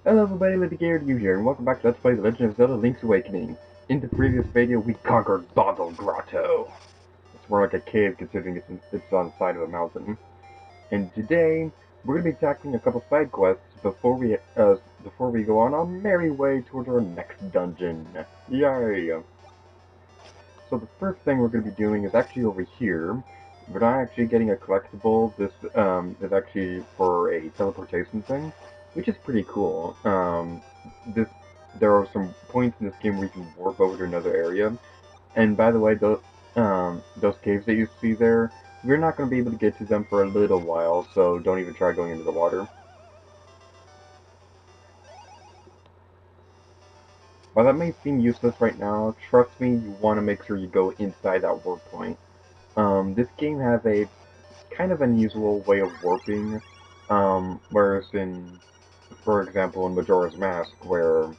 Hello everybody, LittleGator here, and welcome back to Let's Play The Legend of Zelda Link's Awakening. In the previous video, we conquered Boggle Grotto. It's more like a cave considering it's on the side of a mountain. And today, we're going to be tackling a couple side quests before we go on our merry way towards our next dungeon. Yay! So the first thing we're going to be doing is actually over here. We're not actually getting a collectible. This is actually for a teleportation thing, which is pretty cool. There are some points in this game where you can warp over to another area. And by the way, those caves that you see there, we're not going to be able to get to them for a little while, so don't even try going into the water. While that may seem useless right now, trust me, you want to make sure you go inside that warp point. This game has a kind of unusual way of warping, whereas for example, in Majora's Mask, where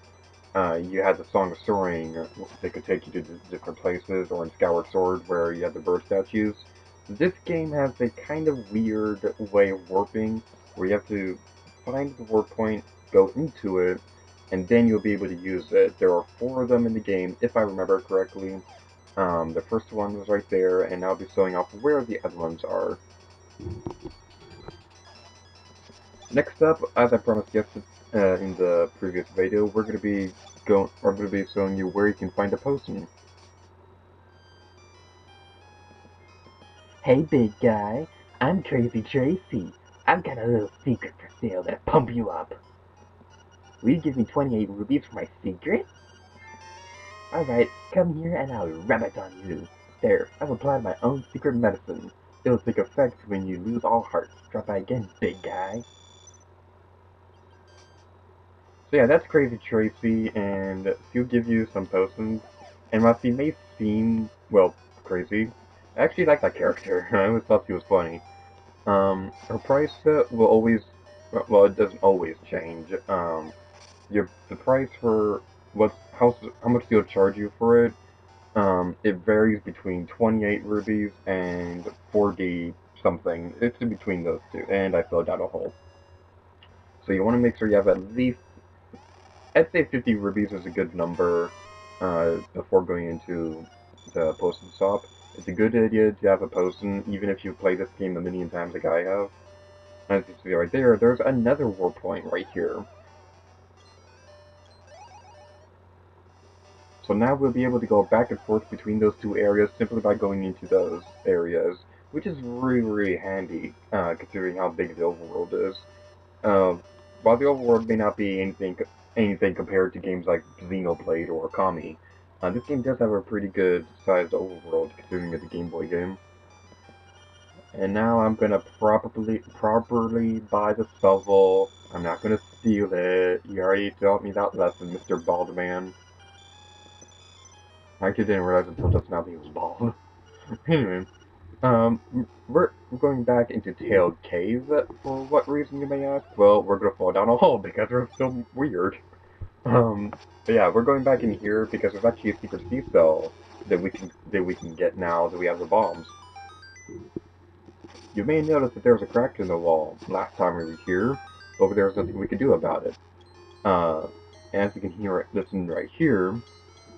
you had the Song of Soaring, they could take you to different places, or in Skyward Sword, where you had the bird statues. This game has a kind of weird way of warping, where you have to find the warp point, go into it, and then you'll be able to use it. There are 4 of them in the game, if I remember correctly. The first one was right there, and I'll be showing off where the other ones are. Next up, as I promised yesterday in the previous video, we're going to be showing you where you can find a potion. Hey big guy, I'm Crazy Tracy. I've got a little secret for sale that'll pump you up. Will you give me 28 rubies for my secret? Alright, come here and I'll rub it on you. There, I've applied my own secret medicine. It'll take effect when you lose all hearts. Drop by again, big guy. So yeah, that's Crazy Tracy, and she'll give you some potions. And while she may seem, well, crazy, I actually like that character. I always thought she was funny. Her price will always, well, it doesn't always change. The price for how much they'll charge you for it, it varies between 28 rubies and 40 something. It's in between those two, and I filled out a hole. So you want to make sure you have at least, I'd say 50 rubies is a good number before going into the potion shop. It's a good idea to have a potion, even if you play this game a million times like I have. As you see right there, there's another warp point right here. So now we'll be able to go back and forth between those two areas simply by going into those areas, which is really, really handy, considering how big the overworld is. While the overworld may not be anything compared to games like Xenoblade or Kami, this game does have a pretty good sized overworld considering it's a Game Boy game. And now I'm gonna properly buy the shovel. I'm not gonna steal it. You already taught me that lesson, Mr. Baldman. I actually didn't realize until just now that he was bald. Anyway, we're going back into Tailed Cave. For what reason, you may ask? Well, we're gonna fall down a hole because we're so weird. But yeah, we're going back in here because there's actually a secret sea cell that we can get now that we have the bombs. You may notice that there's a crack in the wall last time we were here, but there's nothing we can do about it. As you can listen right here,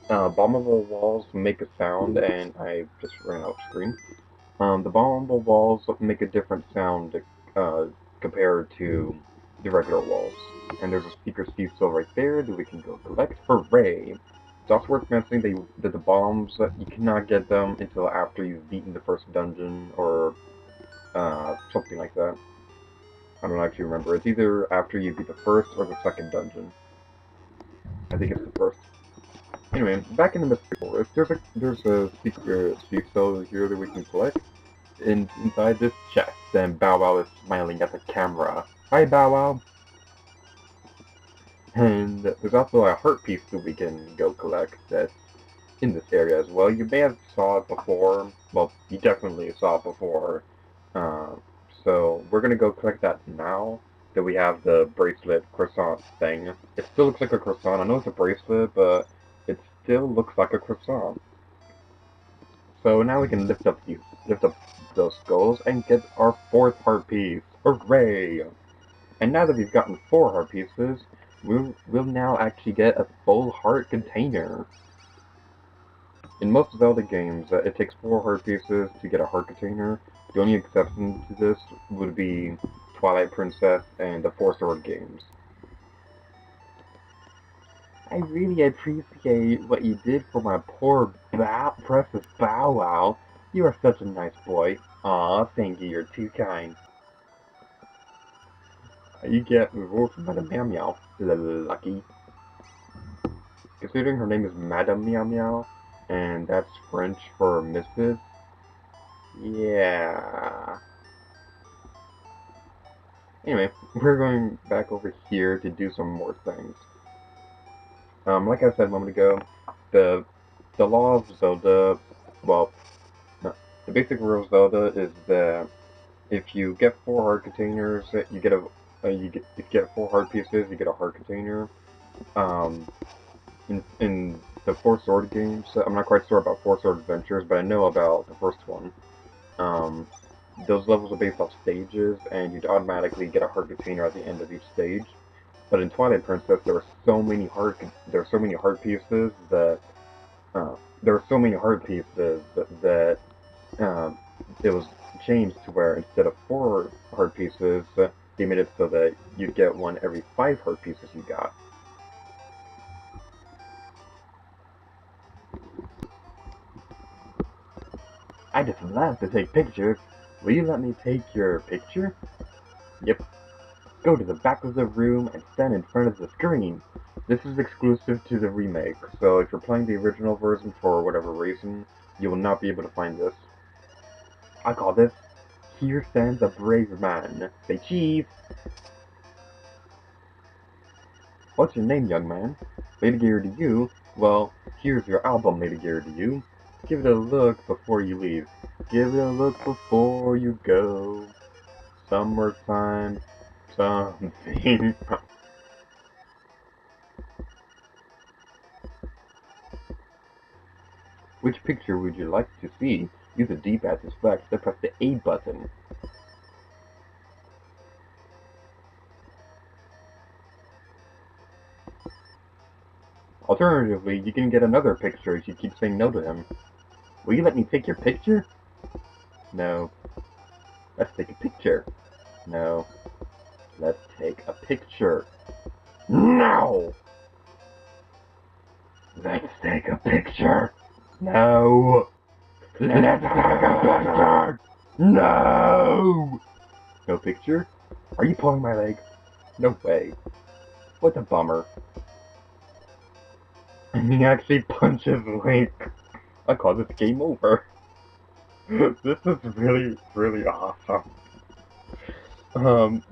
bombable walls make a sound, and I just ran off screen. The bombable walls make a different sound compared to the regular walls. And there's a secret seal right there that we can go collect. Hooray! It's also worth mentioning that the bombs, you cannot get them until after you've beaten the first dungeon, or something like that. I don't actually remember. It's either after you beat the first or the second dungeon. I think it's the first. Anyway, back in the Mystery Forest, there's a secret sea cell here that we can collect inside this chest, and Bow Wow is smiling at the camera. Hi, Bow Wow! And there's also a heart piece that we can go collect that's in this area as well. You may have saw it before. Well, you definitely saw it before. So we're gonna go collect that now that we have the bracelet croissant thing. It still looks like a croissant. I know it's a bracelet, but it still looks like a croissant. So now we can lift up those skulls and get our 4th heart piece. Hooray! And now that we've gotten 4 heart pieces, we'll now actually get a full heart container. In most Zelda games, it takes 4 heart pieces to get a heart container. The only exception to this would be Twilight Princess and the Four Sword games. I really appreciate what you did for my poor precious Bow Wow. You are such a nice boy. Aw, thank you, you're too kind. You get reward from Madame Meow Meow. Lucky. Considering her name is Madame Meow Meow, and that's French for Mrs. Yeah. Anyway, we're going back over here to do some more things. Like I said a moment ago, the law of Zelda, well, no, the basic rule of Zelda is that if you get 4 heart containers, you get a if you get 4 heart pieces, you get a heart container. Um, in the Four Sword games, I'm not quite sure about Four Sword Adventures, but I know about the first one. Um, those levels are based off stages, and you'd automatically get a heart container at the end of each stage. But in Twilight Princess, there are so many heart pieces that it was changed to where instead of 4 heart pieces, they made it so that you'd get one every 5 heart pieces you got. I just love to take pictures. Will you let me take your picture? Yep. Go to the back of the room and stand in front of the screen. This is exclusive to the remake, so if you're playing the original version for whatever reason, you will not be able to find this. I call this, Here Stands a Brave Man. Say cheese! What's your name, young man? Lady Gear to you? Well, here's your album, Lady Gear to you. Give it a look before you leave. Give it a look before you go. Summertime, something. Which picture would you like to see? Use the D-pad to select, then press the A button. Alternatively, you can get another picture if you keep saying no to him. Will you let me take your picture? No. Let's take a picture. No. Let's take a picture. No! Let's take a picture. No! Let's take a picture. No! No picture? Are you pulling my leg? No way. What a bummer. And he actually punches Link. I call this game over. This is really, really awesome.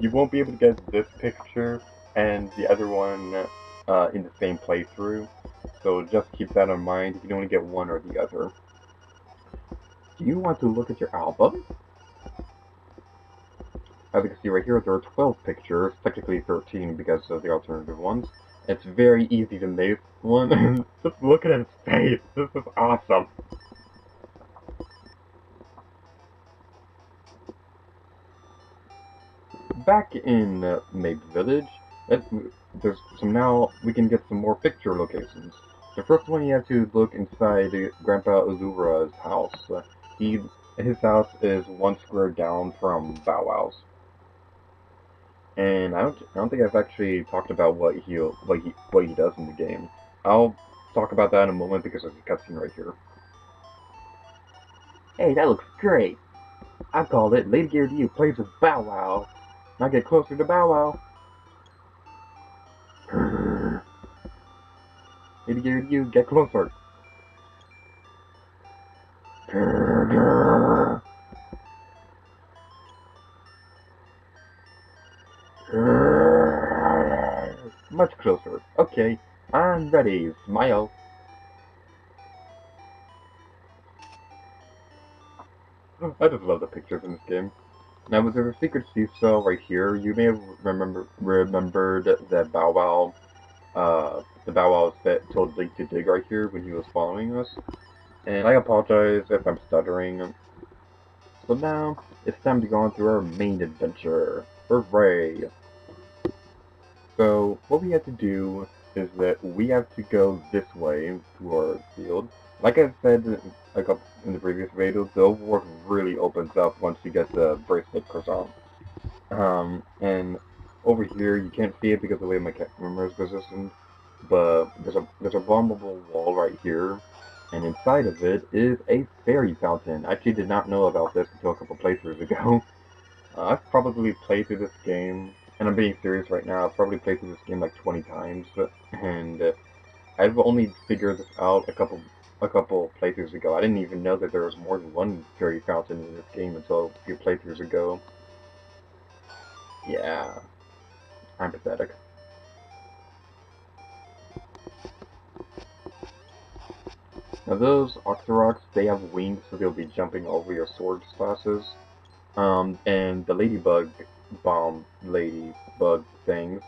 You won't be able to get this picture and the other one in the same playthrough, so just keep that in mind. You can only get one or the other. Do you want to look at your album? As you can see right here, there are 12 pictures, technically 13 because of the alternative ones. It's very easy to miss one. Just look at his face. This is awesome. Back in Mape Village, there's some now we can get some more picture locations. The first one you have to look inside Grandpa Azura's house. His house is 1 square down from Bow Wow's. And I don't think I've actually talked about what he does in the game. I'll talk about that in a moment because there's a cutscene right here. Hey, that looks great. I called it Lady Gear to You plays with Bow Wow. Now get closer to Bow Wow. Lady Gear to You, get closer. Much closer. Okay, I'm ready. Smile. I just love the pictures in this game. Now, with the secret seesaw right here, you may have remembered that the Bow Wow that told Link to dig right here when he was following us. And I apologize if I'm stuttering. So now, it's time to go on through our main adventure. Hooray! So what we have to do is that we have to go this way to our field. Like I said like in the previous video, the overworld really opens up once you get the bracelet croissant. And over here you can't see it because of the way my camera is positioned, but there's a bombable wall right here, and inside of it is a fairy fountain. I actually did not know about this until a couple playthroughs ago. I've probably played through this game, and I'm being serious right now, I've probably played through this game like 20 times, and I've only figured this out a couple playthroughs ago. I didn't even know that there was more than one fairy fountain in this game until a few playthroughs ago. Yeah, I'm pathetic. Now those Octoroks, they have wings, so they'll be jumping over your sword classes. And the ladybug bomb ladybug things,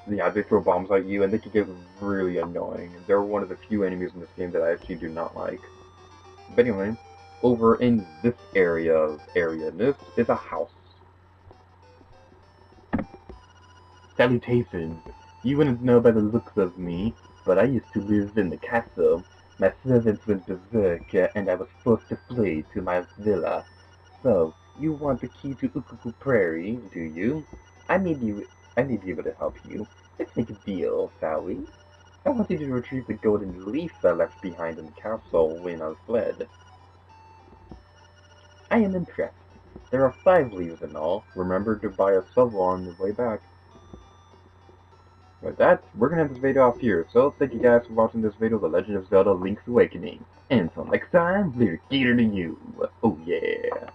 yeah, they throw bombs at you, and they can get really annoying. They're one of the few enemies in this game that I actually do not like. But anyway, over in this area, this is a house. Salutations. You wouldn't know by the looks of me, but I used to live in the castle. My servants went berserk, and I was forced to flee to my villa. So, you want the key to Ukuku Prairie, do you? I may be, I may be able to help you. Let's make a deal, shall we? I want you to retrieve the golden leaf I left behind in the castle when I fled. I am impressed. There are 5 leaves in all. Remember to buy a shovel on the way back. With that, we're gonna end this video off here. So thank you guys for watching this video, The Legend of Zelda Link's Awakening. And until next time, later to you. Oh yeah.